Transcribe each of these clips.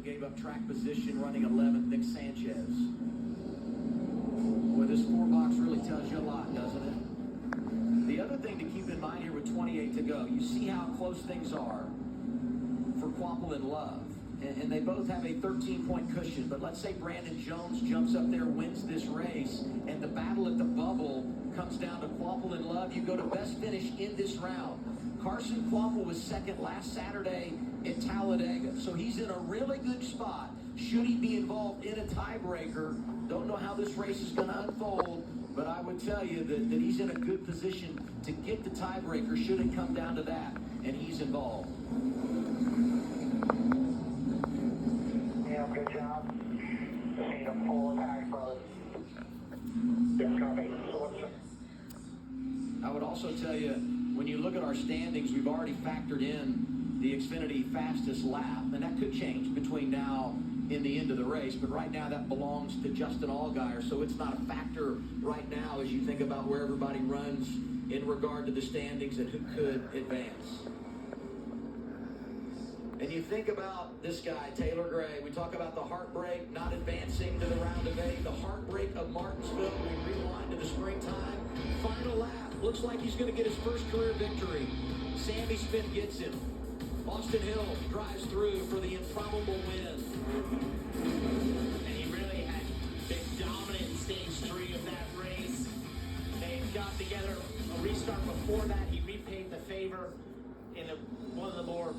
gave up track position running 11th, Nick Sanchez. Boy, this 4-box really tells you a lot, doesn't it? The other thing to keep in mind here with 28 to go, you see how close things are for Quapple and Love. And they both have a 13-point cushion. But let's say Brandon Jones jumps up there, wins this race, and the battle at the bubble comes down to Quapple and Love. You go to best finish in this round. Carson Quapple was second last Saturday in Talladega. So he's in a really good spot. Should he be involved in a tiebreaker? Don't know how this race is going to unfold. But I would tell you that he's in a good position to get the tiebreaker should it come down to that. And he's involved. Good job. Just need a full attack, brother. Yes, copy. I would also tell you, when you look at our standings, we've already factored in the Xfinity fastest lap, and that could change between now and the end of the race, but right now that belongs to Justin Allgaier, so it's not a factor right now as you think about where everybody runs in regard to the standings and who could advance. And you think about this guy, Taylor Gray. We talk about the heartbreak, not advancing to the round of 8. The heartbreak of Martinsville. We rewind to the springtime. Final lap. Looks like he's going to get his first career victory. Sammy Smith gets him. Austin Hill drives through for the improbable win. And he really had been dominant in stage 3 of that race. They got together a restart before that. He repaid the favor in one of the more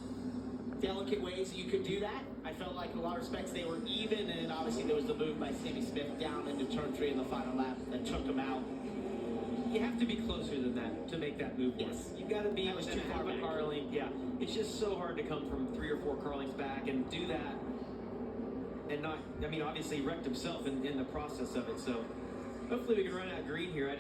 delicate ways you could do that. I felt like in a lot of respects they were even, and obviously there was the move by Sammy Smith down into turn 3 in the final lap that took him out. You have to be closer than that to make that move. Yes. You've got to be was within too a half far a back. car length. Yeah, it's just so hard to come from 3 or 4 car lengths back and do that and not, I mean, obviously he wrecked himself in the process of it, so hopefully we can run out green here.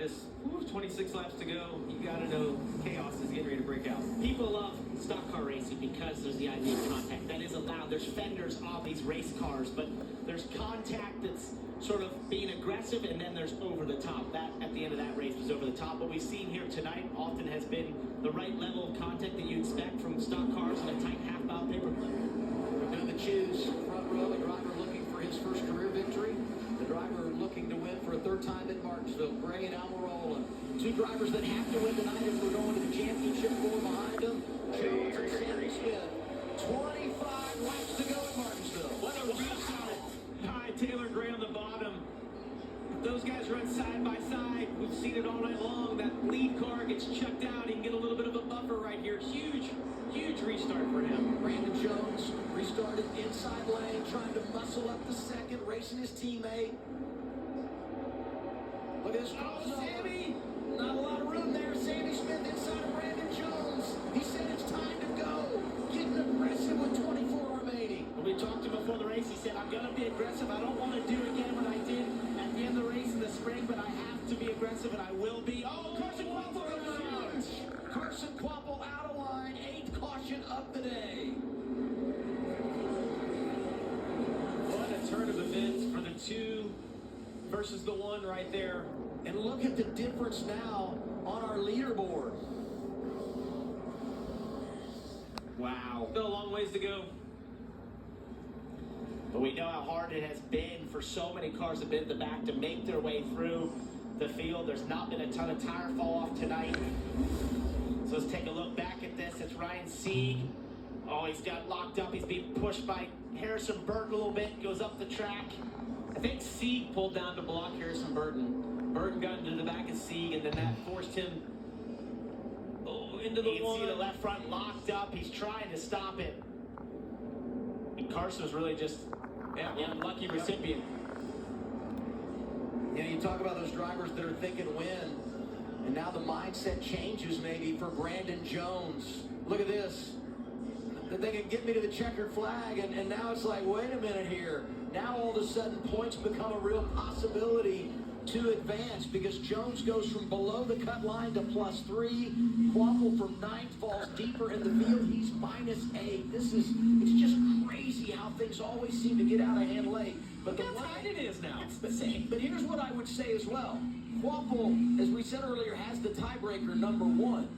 26 laps to go. You got to know chaos is getting ready to break out. People love stock car racing because there's the idea of contact. That is allowed. There's fenders on these race cars, but there's contact that's sort of being aggressive, and then there's over the top. That, at the end of that race, was over the top. What we've seen here tonight often has been the right level of contact that you expect from stock cars in a tight half-mile paperclip. We're going to choose front row, a driver looking for his first career victory. The driver looking to win for a 3rd time at Martinsville, Gray and Almirola. 2 drivers that have to win tonight if we're going to the championship. 4 behind them, Jones and Sammy Smith. 25 laps to go at Martinsville. What a restart. Hi, Taylor Gray on the bottom. If those guys run side by side, we've seen it all night long. That lead car gets checked out. He can get a little bit of a buffer right here. Huge, huge restart for him. Brandon Jones restarted inside lane, trying to muscle up the second, racing his teammate. Look at this. Oh, Sammy! Not a lot of room there. Sammy Smith inside of Brandon Jones. He said it's time to go. Getting aggressive with 24 remaining. When we talked to him before the race, he said, I'm going to be aggressive. I don't want to do again what I did at the end of the race in the spring, but I have to be aggressive, and I will be. Oh, Carson Quapple goes out. Carson Quapple out of line. 8th caution of the day. What a turn of events for the 2 versus the 1 right there. And look at the difference now on our leaderboard. Wow. Still a long ways to go. But we know how hard it has been for so many cars that have been in the back to make their way through the field. There's not been a ton of tire fall off tonight. So let's take a look back at this. It's Ryan Sieg. Oh, he's got locked up. He's being pushed by Harrison Burton a little bit. Goes up the track. I think Sieg pulled down to block Harrison Burton. Burton got into the back of Sieg, and then that forced him into the You can one. see the left front locked up. He's trying to stop it. And Carson was really just an unlucky recipient. You know, you talk about those drivers that are thinking win, and now the mindset changes maybe for Brandon Jones. Look at this. That they can get me to the checkered flag, and now it's like, wait a minute here. Now all of a sudden points become a real possibility to advance because Jones goes from below the cut line to +3. Quapple from 9th falls deeper in the field. He's -8. It's just crazy how things always seem to get out of hand late. But Look how tight it is now. It's the same. But here's what I would say as well. Quapple, as we said earlier, has the tiebreaker number 1.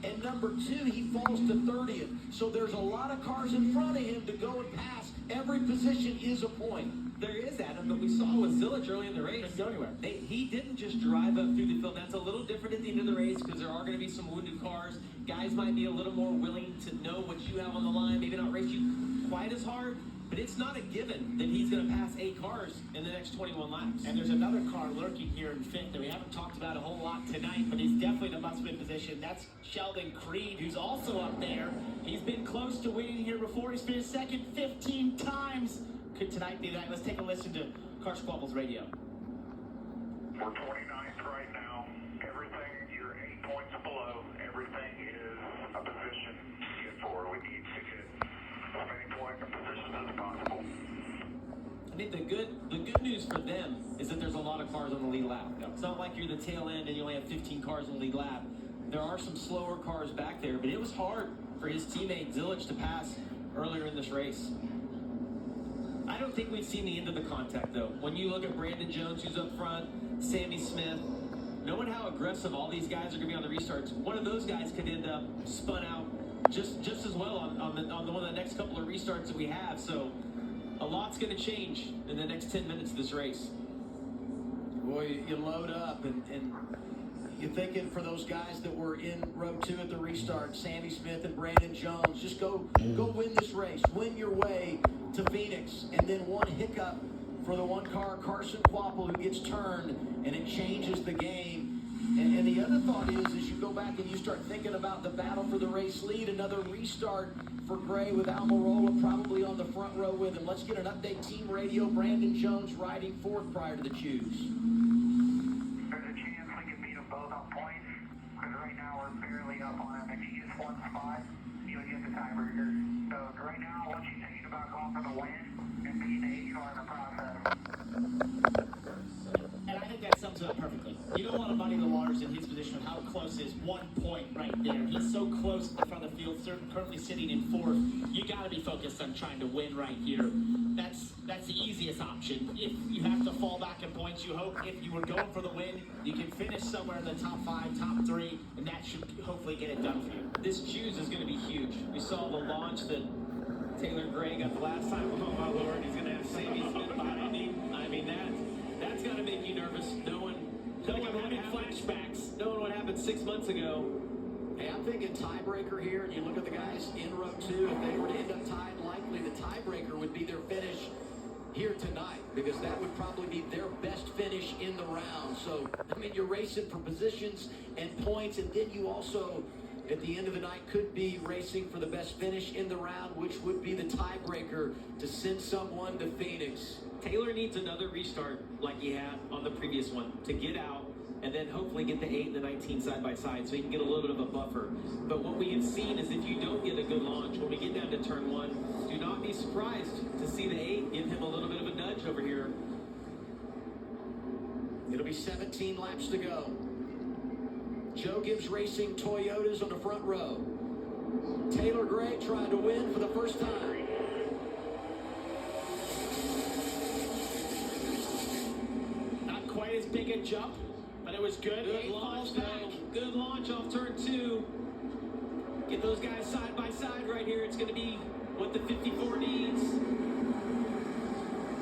And number 2, he falls to 30th. So there's a lot of cars in front of him to go and pass. Every position is a point. There is, Adam, but we saw with Zilich early in the race. Didn't go anywhere. He didn't just drive up through the field. That's a little different at the end of the race because there are going to be some wounded cars. Guys might be a little more willing to know what you have on the line, maybe not race you quite as hard, but it's not a given that he's going to pass 8 cars in the next 21 laps. And there's another car lurking here in 5th that we haven't talked about a whole lot tonight, but he's definitely in a must-win position. That's Sheldon Creed, who's also up there. He's been close to winning here before. He's finished second 15 times. Could tonight be that? Let's take a listen to Car Squabble's radio. We're 29th right now. Everything, you're 8 points below. Everything is a position to get forward. We need to get as many points and positions as possible. I mean, the good news for them is that there's a lot of cars on the lead lap. It's not like you're the tail end and you only have 15 cars on the lead lap. There are some slower cars back there, but it was hard for his teammate Zilich to pass earlier in this race. I don't think we've seen the end of the contact, though. When you look at Brandon Jones, who's up front, Sammy Smith, knowing how aggressive all these guys are going to be on the restarts, one of those guys could end up spun out just as well on the one of the next couple of restarts that we have. So a lot's going to change in the next 10 minutes of this race. Boy, you load up and you're thinking for those guys that were in row 2 at the restart, Sammy Smith and Brandon Jones, just go win this race, win your way to Phoenix, and then one hiccup for the one car, Carson Quapple, who gets turned, and it changes the game. And the other thought is, as you go back and you start thinking about the battle for the race lead, another restart for Gray with Almirola probably on the front row with him. Let's get an update, team radio. Brandon Jones riding 4th prior to the choose. There's a chance we can beat them both on points, because right now we're barely up on him. If he gets 1 spot, he'll get the tiebreaker. So right now, what she's thinking about going for the win and being the 8 car in the process. And I think that sums it up perfectly. You don't want to muddy the waters in his position of how close is 1 point right there. He's so close at the front of the field, currently sitting in 4th. You got to be focused on trying to win right here. That's the easiest option. If you have to fall back in points, you hope if you were going for the win, you can finish somewhere in the top 5, top 3, and that should hopefully get it done for you. This choose is going to be huge. We saw the launch that Taylor Gray got the last time. Oh my Lord, he's going to have Sammy Smith behind him. I mean, that's got to make you nervous. Knowing what happened 6 months ago. Hey, I'm thinking tiebreaker here, and you look at the guys in row 2, if they were to end up tied, likely the tiebreaker would be their finish here tonight, because that would probably be their best finish in the round. So, I mean, you're racing for positions and points, and then you also, at the end of the night, could be racing for the best finish in the round, which would be the tiebreaker to send someone to Phoenix. Taylor needs another restart like he had on the previous one to get out and then hopefully get the 8 and the 19 side by side so he can get a little bit of a buffer. But what we have seen is if you don't get a good launch, when we get down to turn 1, do not be surprised to see the 8 give him a little bit of a nudge over here. It'll be 17 laps to go. Joe Gibbs Racing Toyotas on the front row. Taylor Gray trying to win for the first time. Not quite as big a jump, but it was good. Good launch, though. Good launch off turn 2. Get those guys side by side right here. It's going to be what the 54 needs.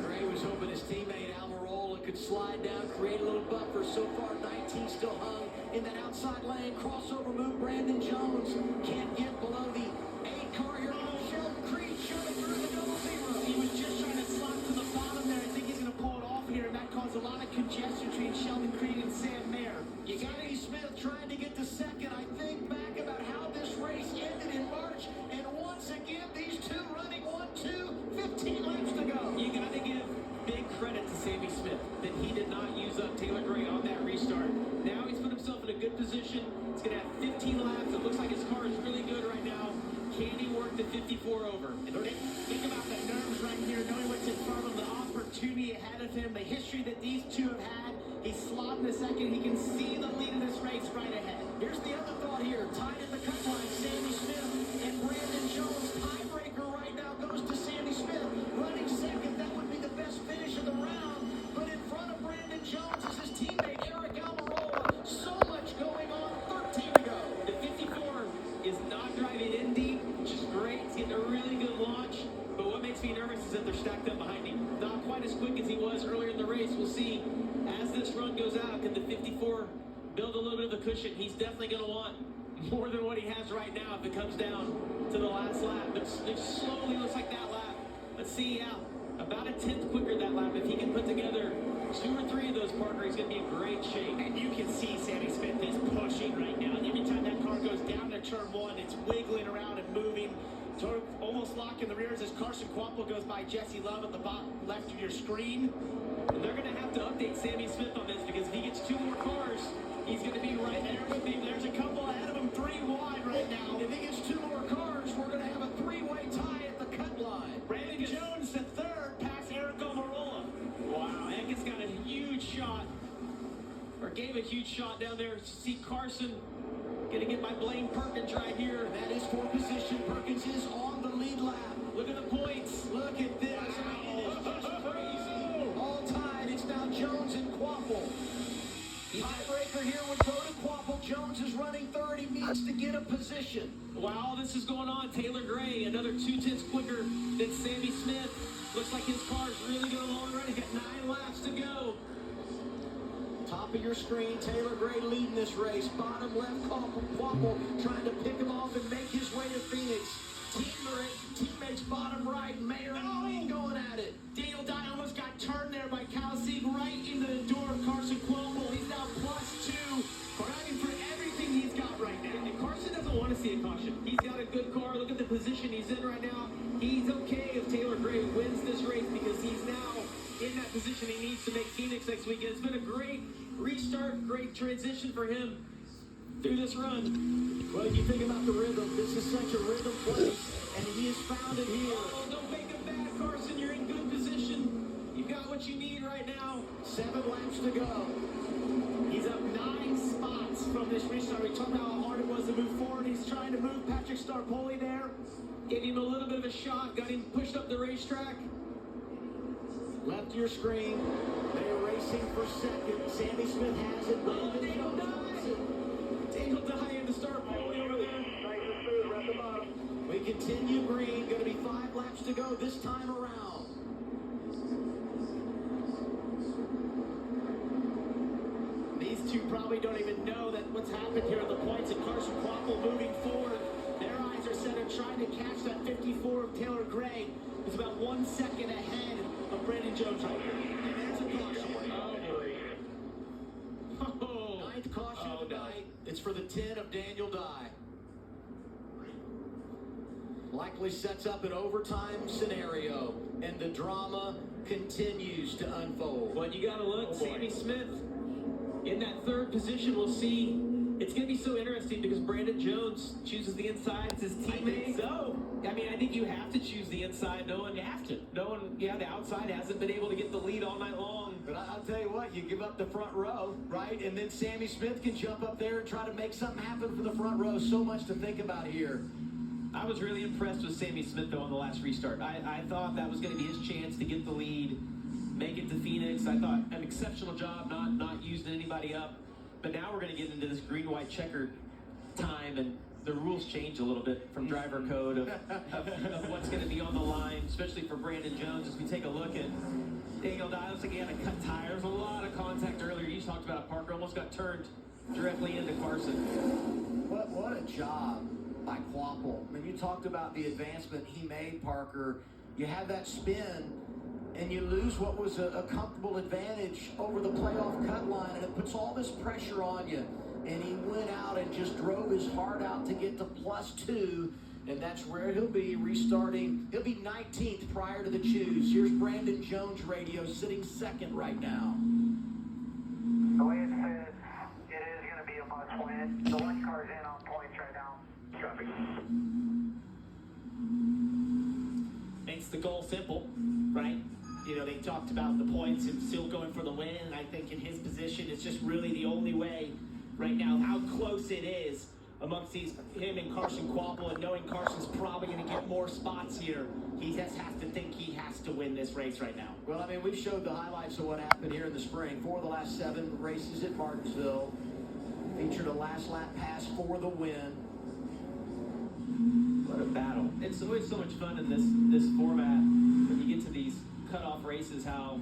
Gray was hoping his teammate Almirola could slide down, create a little buffer. So far, 19 still hung in that outside lane. Crossover move, Brandon Jones can't get below the 8 car. Here comes Sheldon Creed, shoving through the double zero. He was just trying to slide to the bottom there. I think he's going to pull it off here, and that caused a lot of congestion between Sheldon Creed and Sam Mayer. You got Sammy Smith trying to get to second. I think back about how this race ended in March, and once again, these two running 1-2, 15 laps to go. You got to give big credit to Sammy Smith that he did not use up Taylor Gray on that restart. Now he's put himself in a good position. He's going to have 15 laps. It looks like his car is really good right now. Can he work the 54 over? And think about the nerves right here, knowing what's in front of him, the opportunity ahead of him, the history that these two have had. He's slotting a second. He can see the lead of this race right ahead. Here's the other thought here. Tied at the cut line, Sammy Smith and Brandon Jones. Tiebreaker right now goes to Sammy Smith. Running second, that would be the best finish of the round. But in front of Brandon Jones is his teammate, Eric Almirola. So much going on. 13 to go. The 54 is not driving in deep, which is great. It's getting a really good launch. But what makes me nervous is that quite as quick as he was earlier in the race. We'll see as this run goes out, can the 54 build a little bit of a cushion? He's definitely going to want more than what he has right now if it comes down to the last lap. But it slowly looks like that lap. Let's see, yeah, about a 10th quicker that lap. If he can put together 2 or 3 of those, Parker, he's going to be in great shape. And you can see Sammy Smith is pushing right now. And every time that car goes down to turn 1, it's wiggling around and moving. Sort of almost locking the rears as Carson Quapple goes by Jesse Love at the bottom left of your screen. And they're going to have to update Sammy Smith on this because if he gets 2 more cars, he's going to be right there with him. There's a couple ahead of him, 3 wide right now. If he gets 2 more cars, we're going to have a 3-way tie at the cut line. Brandon Jones, the third, past Eric Almirola. Wow, Atkins got a huge shot, or gave a huge shot down there. See Carson gonna get by Blaine Perkins right here. That is for position. Perkins is on the lead lap. Look at the points. Look at this. I mean, it is just crazy. All tied. It's now Jones and Quapple. Tiebreaker here would go to Quapple. Jones is running third. He needs to get a position. While all this is going on, Taylor Gray, another 2/10 quicker than Sammy Smith. Looks like his car's really going a long run. He's got 9 laps to go. Top of your screen, Taylor Gray leading this race. Bottom left, Quapple trying to pick him off and make his way to Phoenix. Teammates bottom right, Mayer and Lee going at it. Daniel Dye almost got turned there by Kyle Sieg right into the door of Carson Quapple. He's now +2, fighting for everything he's got right now. And Carson doesn't want to see a caution. He's got a good car. Look at the position he's in right now. He's okay if Taylor Gray wins this race because he's now in that position he needs to make Phoenix next weekend. It's been a great restart, great transition for him through this run. Well, you think about the rhythm. This is such a rhythm place, and he has found it here. Oh, don't make it bad, Carson. You're in good position. You've got what you need right now. 7 laps to go. He's up 9 spots from this restart. We talked about how hard it was to move forward. He's trying to move Patrick Starpoli there. Gave him a little bit of a shot, got him pushed up the racetrack. Left your screen. They're racing for second. Sammy Smith has it. Oh, Daniel Dye. Daniel Dye in the Starpoli over there. Nice and smooth, right at the bottom. We continue green. Going to be 5 laps to go this time around. These two probably don't even know that what's happened here at the points, and Carson Quapple moving forward. Their eyes are set on trying to catch that 54 of Taylor Gray. It's about 1 second ahead of Brandon Jones right here. And there's a caution. Oh. 9th caution of the night. It's for the 10 of Daniel Dye. Likely sets up an overtime scenario, and the drama continues to unfold. Well, you got to look. Sammy Smith in that 3rd position. We'll see. It's going to be so interesting because Brandon Jones chooses the inside. It's his teammate. I think you have to choose the inside. No one, the outside hasn't been able to get the lead all night long. But I'll tell you what, you give up the front row, right? And then Sammy Smith can jump up there and try to make something happen for the front row. So much to think about here. I was really impressed with Sammy Smith, though, on the last restart. I thought that was going to be his chance to get the lead, make it to Phoenix. I thought an exceptional job, not using anybody up. But now we're going to get into this green-white checkered time, and the rules change a little bit from driver code of what's going to be on the line, especially for Brandon Jones. As we take a look at Daniel Dye, looks like he had to cut tires. A lot of contact earlier. You talked about Parker almost got turned directly into Carson. What a job by Quapple. I mean, you talked about the advancement he made, Parker. You have that spin, and you lose what was a comfortable advantage over the playoff cut line, and it puts all this pressure on you. And he went out and just drove his heart out to get to +2, and that's where he'll be restarting. He'll be 19th prior to the choose. Here's Brandon Jones radio sitting 2nd right now. The way it says, it is going to be a must-win. The one car's in on points right now. Copy. Makes the goal simple, right? They talked about the points and still going for the win, and I think in his position, it's just really the only way right now, how close it is amongst him and Carson Quapple, and knowing Carson's probably going to get more spots here, he just has to think he has to win this race right now. Well, I mean, we've showed the highlights of what happened here in the spring. 4 of the last 7 races at Martinsville featured a last lap pass for the win. What a battle. It's always so much fun in this format when you get to these cutoff races how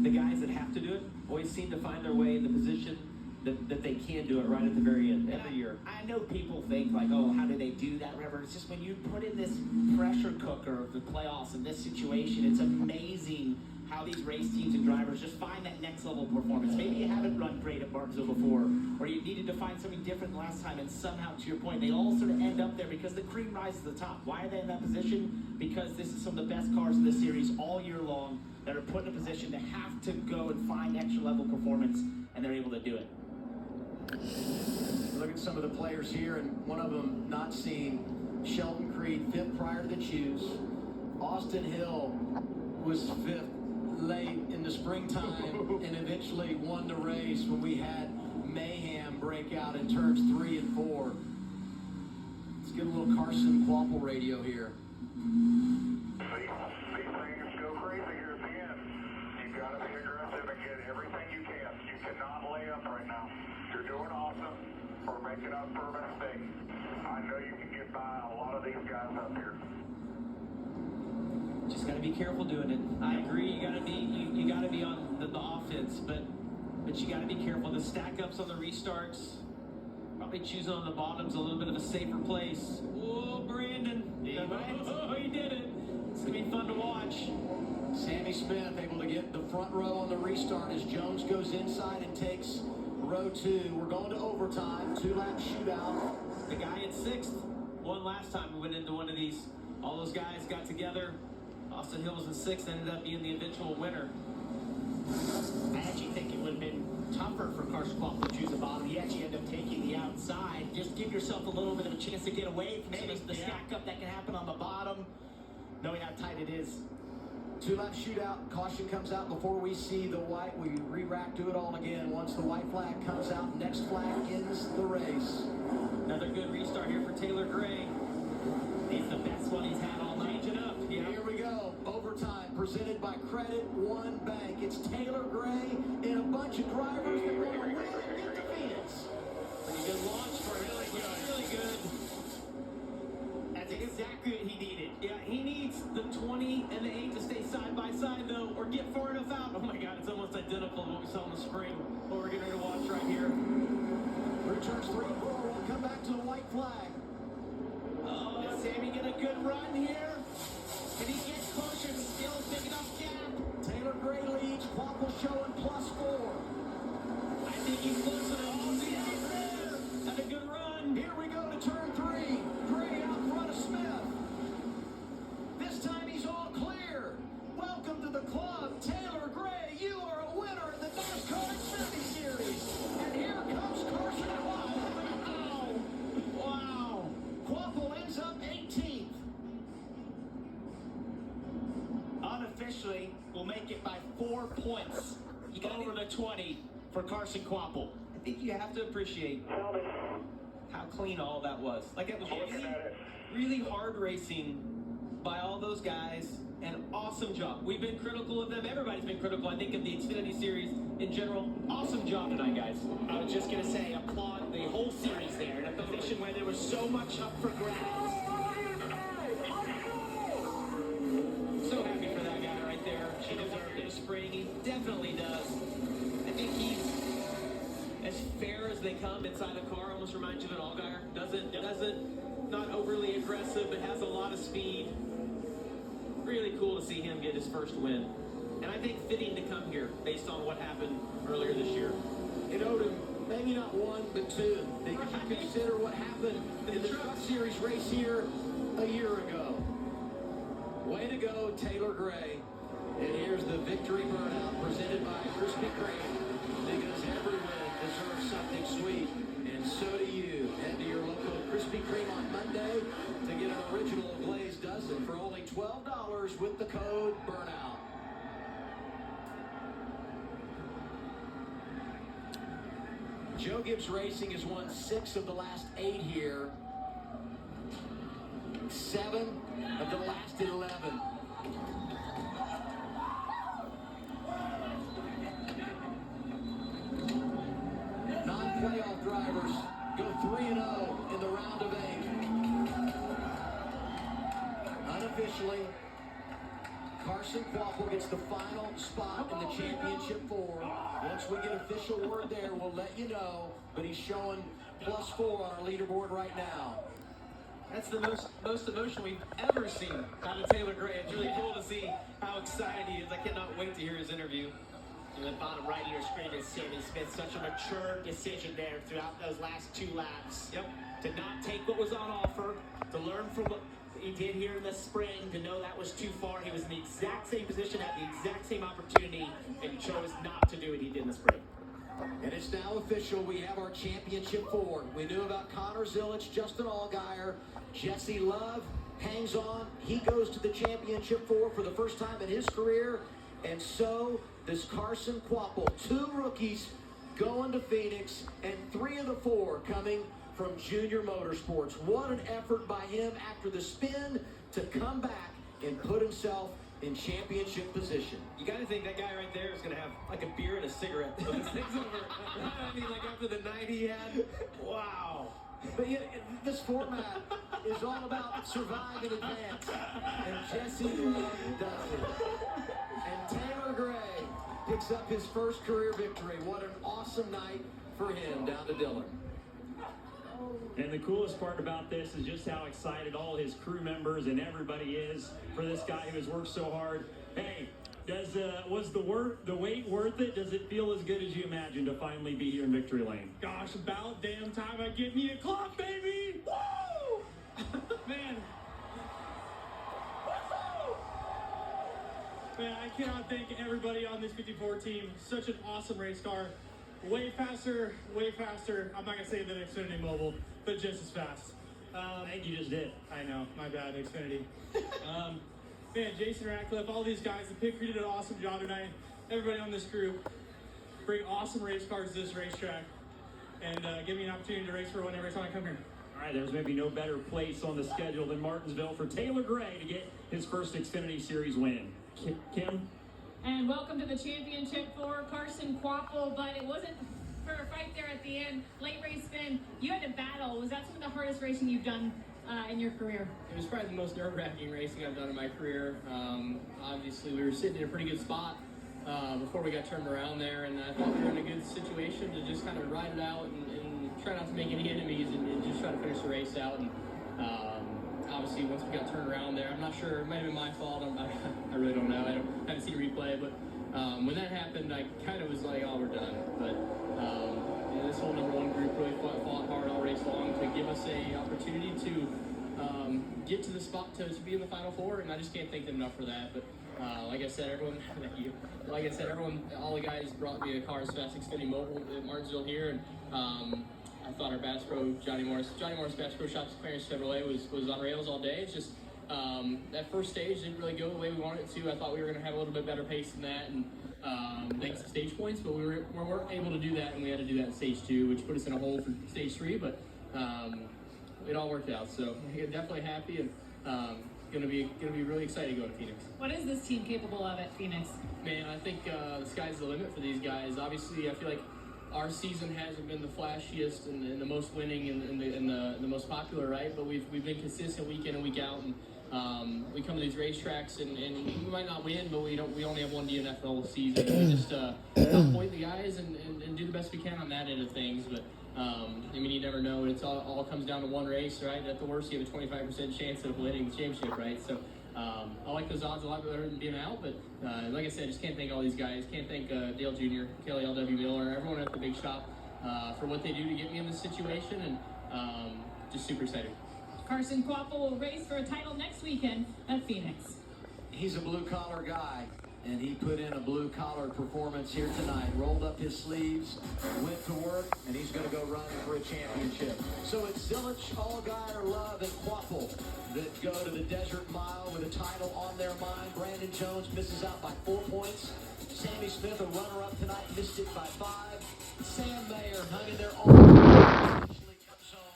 the guys that have to do it always seem to find their way in the position that they can do it right at the very end every year. I know people think like, oh, how do they do that, whatever. It's just when you put in this pressure cooker of the playoffs in this situation, it's amazing how these race teams and drivers just find that next level performance. Maybe you haven't run great at Martinsville before, or you needed to find something different last time, and somehow, to your point, they all sort of end up there because the cream rises to the top. Why are they in that position? Because this is some of the best cars in the series all year long that are put in a position to have to go and find extra level performance, and they're able to do it. Look at some of the players here, and one of them not seen. Sheldon Creed, fifth prior to the choose. Austin Hill was fifth late in the springtime and eventually won the race when we had mayhem break out in turns 3 and 4. Let's get a little Carson Quapple radio here. These things go crazy here at the end. You've got to be aggressive and get everything you can. You cannot lay up right now. You're doing awesome. We're making up for a mistake. I know you can get by a lot of these guys up here. Just got to be careful doing it. I agree. You got to be on the offense, but you got to be careful. The stack ups on the restarts, probably choosing on the bottoms a little bit of a safer place. Oh, Brandon! Oh, he did it. It's gonna be fun to watch. Sammy Smith able to get the front row on the restart as Jones goes inside and takes row 2. We're going to overtime, 2-lap shootout. The guy in 6th won last time we went into one of these. All those guys got together. Austin Hill was in 6th, ended up being the eventual winner. I actually think it would have been tougher for Carson Quapple to choose the bottom. He actually ended up taking the outside. Just give yourself a little bit of a chance to get away from some of the stack up that can happen on the bottom, knowing how tight it is. 2-lap shootout. Caution comes out before we see the white. We re-rack, do it all again. Once the white flag comes out, next flag ends the race. Another good restart here for Taylor Gray. He's the best one he's had all night. It up. Yeah. Here we go. Overtime presented by Credit One Bank. It's Taylor Gray and a bunch of drivers that want to win and get to Phoenix. Pretty good launch for him. Really good. That's exactly what he needed. Yeah, he needs the 20 and the 8 to stay side by side though, or get far enough out. Oh my God, it's almost identical to what we saw in the spring. What we're getting ready to watch right here. Through turns 3 and 4, we'll come back to the white flag. Does Sammy get a good run here? Can he get closer? Still a big enough gap. Taylor Gray leads. Quapple showing +4. I think he's close enough. Oh, see right there. Had a good run. Here we go to turn 3. Gray out in front of Smith. This time he's all clear. Welcome to the club, Taylor Gray. You are a winner in the NASCAR Xfinity Series. And here comes Carson Quapple. Wow. Quapple ends up 18th. Unofficially, will make it by 4 points. He got over the 20 for Carson Quapple. I think you have to appreciate how clean all that was. Like it was really hard racing by all those guys. An awesome job. We've been critical of them. Everybody's been critical, I think, of the Xfinity Series in general. Awesome job tonight, guys. I was just going to say, applaud the whole series there in a position where there was so much up for grabs. So happy for that guy right there. He deserved it. Spring. He definitely does. I think he's as fair as they come inside a car. Almost reminds you of an Allgaier. Doesn't not overly aggressive, but has a lot of speed. Really cool to see him get his first win. And I think fitting to come here based on what happened earlier this year. It owed him maybe not 1, but 2. If you consider what happened in the Truck Series race here a year ago. Way to go, Taylor Gray. And here's the victory burnout presented by Krispy Kreme. Because every win deserves something sweet. And so do you. Head to your local Krispy Kreme on Monday to get an original glazed dozen for only $12 with the code BURNOUT. Joe Gibbs Racing has won 6 of the last 8 here. 7 of the last 11. Non-playoff drivers go 3-0 in the round of 8. Unofficially, Carson Quapple gets the final spot in the championship four. Once we get official word there, we'll let you know. But he's showing +4 on our leaderboard right now. That's the most emotion we've ever seen out of Taylor Gray. It's really cool to see how excited he is. I cannot wait to hear his interview. In the bottom right of your screen is Sammy Smith. Such a mature decision there throughout those last 2 laps. Yep. To not take what was on offer, to learn from what he did here in the spring, to know that was too far. He was in the exact same position, at the exact same opportunity, and chose not to do what he did in the spring. And it's now official. We have our championship four. We knew about Connor Zilic, Justin Allgaier, Jesse Love hangs on. He goes to the championship four for the first time in his career. And so does Carson Kvapil. 2 rookies going to Phoenix, and 3 of the 4 coming from Junior Motorsports. What an effort by him after the spin to come back and put himself in championship position. You got to think that guy right there is going to have like a beer and a cigarette when this thing's over. I mean, like after the night he had. Wow. But yet, this format is all about survive and advance. And Jesse Love does it. And Taylor Gray picks up his first career victory. What an awesome night for him down to Dillon. And the coolest part about this is just how excited all his crew members and everybody is for this guy who has worked so hard. Hey, was the wait worth it? Does it feel as good as you imagined to finally be here in Victory Lane? Gosh, about damn time I get me a clock, baby! Woo! Man. Man, I cannot thank everybody on this 54 team. Such an awesome race car. Way faster. I'm not gonna say than Xfinity Mobile, but just as fast. I think you just did. I know, my bad, Xfinity. Man, Jason Ratcliffe, all these guys, the pit crew did an awesome job tonight. Everybody on this crew, bring awesome race cars to this racetrack, and give me an opportunity to race for one every time I come here. All right, there's maybe no better place on the schedule than Martinsville for Taylor Gray to get his first Xfinity Series win. Kim? And welcome to the championship for Carson Kvapil, but it wasn't for a fight there at the end. Late race spin, you had to battle. Was that some of the hardest racing you've done in your career? It was probably the most nerve-wracking racing I've done in my career. Obviously, we were sitting in a pretty good spot before we got turned around there, and I thought we were in a good situation to just kind of ride it out and try not to make any enemies and just try to finish the race out. And obviously, once we got turned around there, I'm not sure, it might have been my fault. I really don't know. I haven't seen a replay, but when that happened, I kind of was like, oh, we're done. But this whole number 1 group really fought hard all race long to give us a opportunity to get to the spot to be in the Final Four, and I just can't thank them enough for that. But like I said, everyone, all the guys brought me a car as fast as Xfinity Mobile at Martinsville here, and I thought our Bass Pro, Johnny Morris Bass Pro Shops Clarence Chevrolet was on rails all day. It's just that first stage didn't really go the way we wanted it to. I thought we were going to have a little bit better pace than that, and thanks to stage points, but we weren't able to do that, and we had to do that in stage 2, which put us in a hole for stage 3. But it all worked out, so I'm definitely happy, and gonna be really excited to go to Phoenix. What is this team capable of at Phoenix? Man, I think the sky's the limit for these guys. Obviously, I feel like our season hasn't been the flashiest and the most winning and the most popular, right? But we've been consistent week in and week out, and we come to these racetracks and we might not win, but we only have one DNF the whole season. We just outpoint the guys and do the best we can on that end of things. But I mean, you never know. It's all comes down to one race, right? At the worst, you have a 25% chance of winning the championship, right? So I like those odds a lot better than being out. But like I said, I just can't thank all these guys. Can't thank Dale Jr., Kelly L.W. Miller, everyone at the big shop for what they do to get me in this situation, and just super excited. Carson Kvapil will race for a title next weekend at Phoenix. He's a blue-collar guy, and he put in a blue-collar performance here tonight. Rolled up his sleeves, went to work, and he's going to go run for a championship. So it's Zilic, Allgaier, Love, and Kvapil that go to the Desert Mile with a title on their mind. Brandon Jones misses out by 4 points. Sammy Smith, a runner-up tonight, missed it by 5. Sam Mayer hung in there all night. Eventually comes home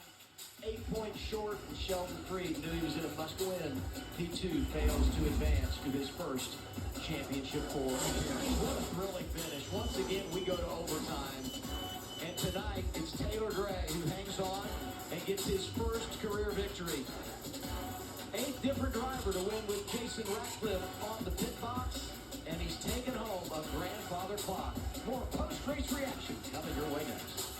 8 points short. And Sheldon Freed knew he was in a must-win. He, too, fails to advance to his first championship four. What a thrilling finish. Once again, we go to overtime. And tonight, it's Taylor Gray who hangs on and gets his first career victory. Eighth different driver to win with Jason Ratcliffe on the pit box, and he's taken home a grandfather clock. More post-race reaction coming your way next.